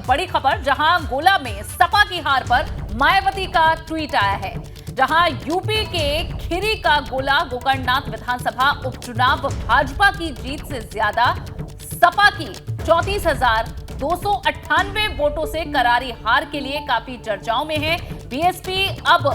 बड़ी खबर, जहां गोला में सपा की हार पर मायावती का ट्वीट आया है, जहां यूपी के खीरी का गोला गोकर्णनाथ विधानसभा उपचुनाव भाजपा की जीत से ज्यादा सपा की 34,298 वोटों से करारी हार के लिए काफी चर्चाओं में है। बीएसपी अब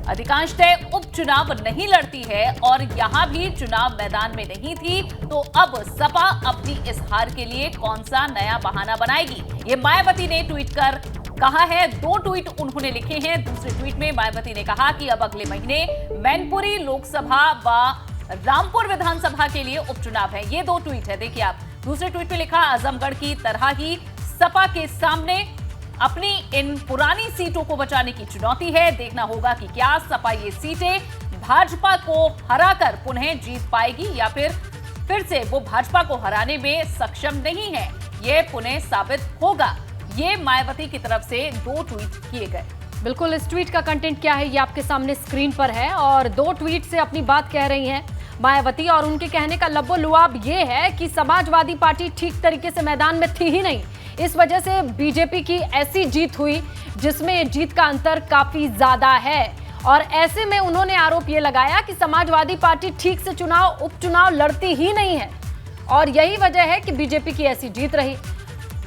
अधिकांशतः उपचुनाव नहीं लड़ती है और यहां भी चुनाव मैदान में नहीं थी, तो अब सपा अपनी इस हार के लिए कौन सा नया बहाना बनाएगी, ये मायावती ने ट्वीट कर कहा है। 2 ट्वीट उन्होंने लिखे हैं। दूसरे ट्वीट में मायावती ने कहा कि अब अगले महीने मैनपुरी लोकसभा व रामपुर विधानसभा के लिए उपचुनाव है। ये 2 ट्वीट है, देखिए आप। दूसरे ट्वीट में लिखा, आजमगढ़ की तरह ही सपा के सामने अपनी इन पुरानी सीटों को बचाने की चुनौती है। देखना होगा कि क्या सपा ये सीटें भाजपा को हराकर पुनः जीत पाएगी या फिर से वो भाजपा को हराने में सक्षम नहीं है, ये पुनः साबित होगा। ये मायावती की तरफ से 2 ट्वीट किए गए। बिल्कुल, इस ट्वीट का कंटेंट क्या है ये आपके सामने स्क्रीन पर है और 2 ट्वीट से अपनी बात कह रही हैं मायावती, और उनके कहने का लब्बो-लुआब ये है कि समाजवादी पार्टी ठीक तरीके से मैदान में थी ही नहीं, इस वजह से बीजेपी की ऐसी जीत हुई जिसमें जीत का अंतर काफी ज्यादा है। और ऐसे में उन्होंने आरोप ये लगाया कि समाजवादी पार्टी ठीक से उपचुनाव लड़ती ही नहीं है और यही वजह है कि बीजेपी की ऐसी जीत रही।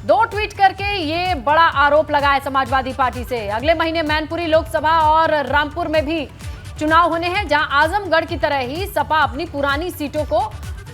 2 ट्वीट करके ये बड़ा आरोप लगाया समाजवादी पार्टी से। अगले महीने मैनपुरी लोकसभा और रामपुर में भी चुनाव होने हैं, जहां आजमगढ़ की तरह ही सपा अपनी पुरानी सीटों को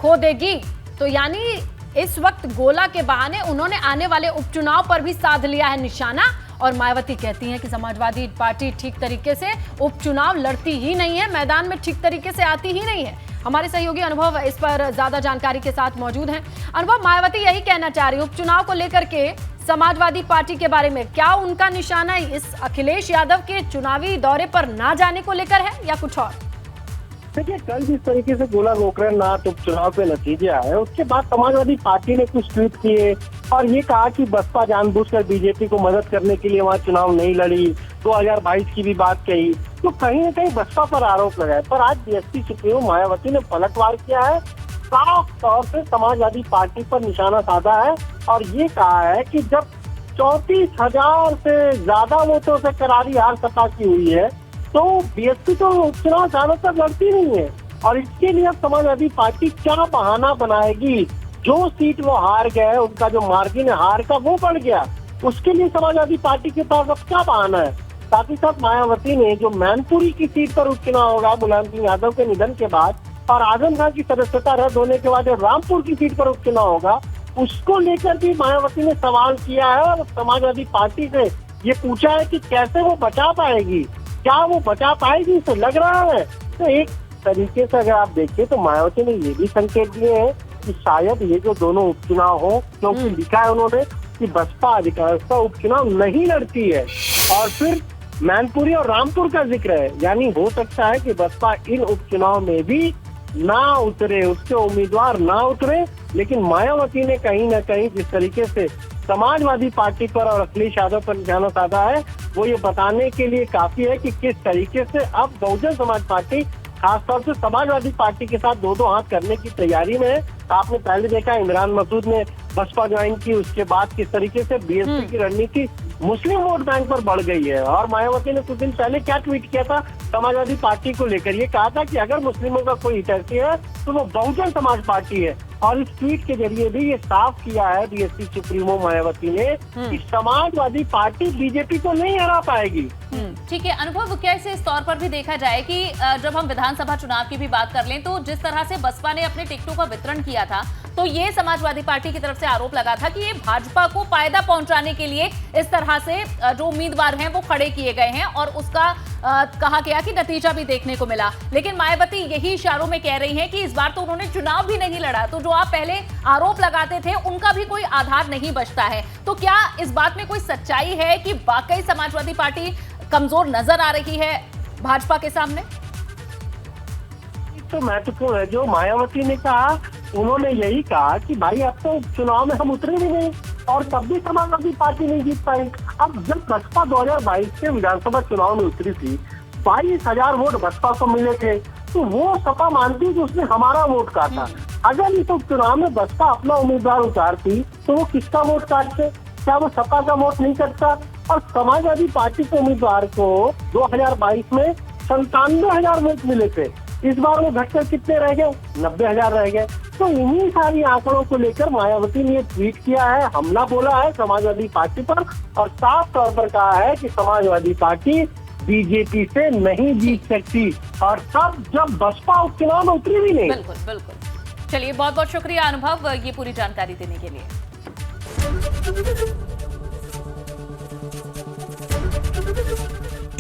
खो देगी। तो यानी इस वक्त गोला के बहाने उन्होंने आने वाले उपचुनाव पर भी साध लिया है निशाना। और मायावती कहती हैं कि समाजवादी पार्टी ठीक तरीके से उपचुनाव लड़ती ही नहीं है, मैदान में ठीक तरीके से आती ही नहीं है। हमारे सहयोगी अनुभव इस पर ज्यादा जानकारी के साथ मौजूद हैं। अनुभव, मायावती यही कहना चाह रही है उपचुनाव को लेकर के समाजवादी पार्टी के बारे में, क्या उनका निशाना इस अखिलेश यादव के चुनावी दौरे पर ना जाने को लेकर है या कुछ और? देखिए, कल जिस तरीके से गोला गोकर्णनाथ उपचुनाव पे नतीजे आए, उसके बाद समाजवादी पार्टी ने कुछ ट्वीट किए और ये कहा कि बसपा जानबूझकर बीजेपी को मदद करने के लिए वहाँ चुनाव नहीं लड़ी। 2022 की भी बात कही, तो कहीं न कहीं बसपा पर आरोप लगाए। पर आज बीएसपी सुप्रीमो मायावती ने पलटवार किया है, साफ तौर से समाजवादी पार्टी पर निशाना साधा है और ये कहा है कि जब 34,000 से ज्यादा वोटों से करारी हार सपा की हुई है, तो बीएसपी तो उपचुनाव ज्यादातर लड़ती नहीं है और इसके लिए अब समाजवादी पार्टी क्या बहाना बनाएगी। जो सीट वो हार गए, उनका जो मार्जिन है हार का वो बढ़ गया, उसके लिए समाजवादी पार्टी के पास अब क्या बहाना है। साथ ही साथ मायावती ने जो मैनपुरी की सीट पर उपचुनाव होगा मुलायम सिंह यादव के निधन के बाद और आजमगढ़ की सदस्यता रद्द होने के बाद जो रामपुर की सीट पर उपचुनाव होगा, उसको लेकर भी मायावती ने सवाल किया है और समाजवादी पार्टी से ये पूछा है कि कैसे वो बचा पाएगी, क्या वो बचा पाएगी, इसे लग रहा है। तो एक तरीके से अगर आप देखिए तो मायावती ने ये भी संकेत दिए हैं कि शायद ये जो दोनों उपचुनाव हो, क्योंकि लिखा है उन्होंने कि बसपा अधिकांशतः उपचुनाव नहीं लड़ती है और फिर मैनपुरी और रामपुर का जिक्र है, यानी हो सकता है कि बसपा इन उपचुनाव में भी ना उतरे, उसके उम्मीदवार ना उतरे। लेकिन मायावती ने कहीं ना कहीं जिस तरीके से समाजवादी पार्टी पर और अखिलेश यादव पर निशाना साधा है, वो ये बताने के लिए काफी है कि किस तरीके से अब बहुजन समाज पार्टी खासतौर से समाजवादी पार्टी के साथ 2-2 हाथ करने की तैयारी में है। आपने पहले देखा इमरान मसूद ने बसपा ज्वाइन की, उसके बाद किस तरीके से बीएसपी की रणनीति मुस्लिम वोट बैंक पर बढ़ गई है। और मायावती ने कुछ दिन पहले क्या ट्वीट किया था समाजवादी पार्टी को लेकर, ये कहा था कि अगर मुस्लिमों का कोई हितैषी है तो वो बहुजन समाज पार्टी है। और इस ट्वीट के जरिए भी ये साफ किया है बीएसपी सुप्रीमो मायावती ने कि समाजवादी पार्टी बीजेपी को नहीं हरा पाएगी। ठीक है अनुभव, क्या इसे इस तौर पर भी देखा जाए कि जब हम विधानसभा चुनाव की भी बात कर लें तो जिस तरह से बसपा ने अपने टिकटों का वितरण किया था, तो ये समाजवादी पार्टी की तरफ से आरोप लगा था कि ये भाजपा को फायदा पहुंचाने के लिए इस तरह से जो उम्मीदवार हैं वो खड़े किए गए हैं और उसका कहा गया कि नतीजा भी देखने को मिला। लेकिन मायावती यही इशारों में कह रही हैं कि इस बार तो उन्होंने चुनाव भी नहीं लड़ा, तो जो आप पहले आरोप लगाते थे उनका भी कोई आधार नहीं बचता है। तो क्या इस बात में कोई सच्चाई है कि वाकई समाजवादी पार्टी कमजोर नजर आ रही है भाजपा के सामने? तो महत्वपूर्ण है जो मायावती ने कहा, उन्होंने यही कहा कि भाई अब तो चुनाव में हम उतरे भी नहीं और तब भी समाजवादी पार्टी नहीं जीत पाई। अब जब बसपा 2022 के विधानसभा चुनाव में उतरी थी, 22,000 वोट बसपा को मिले थे, तो वो सपा मानती कि उसने हमारा वोट काटा। अगर इस उपचुनाव में बसपा अपना उम्मीदवार उतारती तो वो किसका वोट काटते? क्या वो सपा का वोट नहीं करता? और समाजवादी पार्टी के उम्मीदवार को 2022 में 97,000 वोट मिले थे, इस बार वो घटकर कितने रह गए? 90,000 रह गए। तो इन्हीं सारी आंकड़ों को लेकर मायावती ने ट्वीट किया है, हमला बोला है समाजवादी पार्टी पर और साफ तौर पर कहा है कि समाजवादी पार्टी बीजेपी से नहीं जीत सकती, और तब जब बसपा उपचुनाव में उतरी भी नहीं। बिल्कुल बिल्कुल। चलिए, बहुत बहुत शुक्रिया अनुभव ये पूरी जानकारी देने के लिए।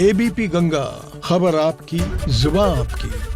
एबीपी गंगा, खबर आपकी, जुबान आपकी।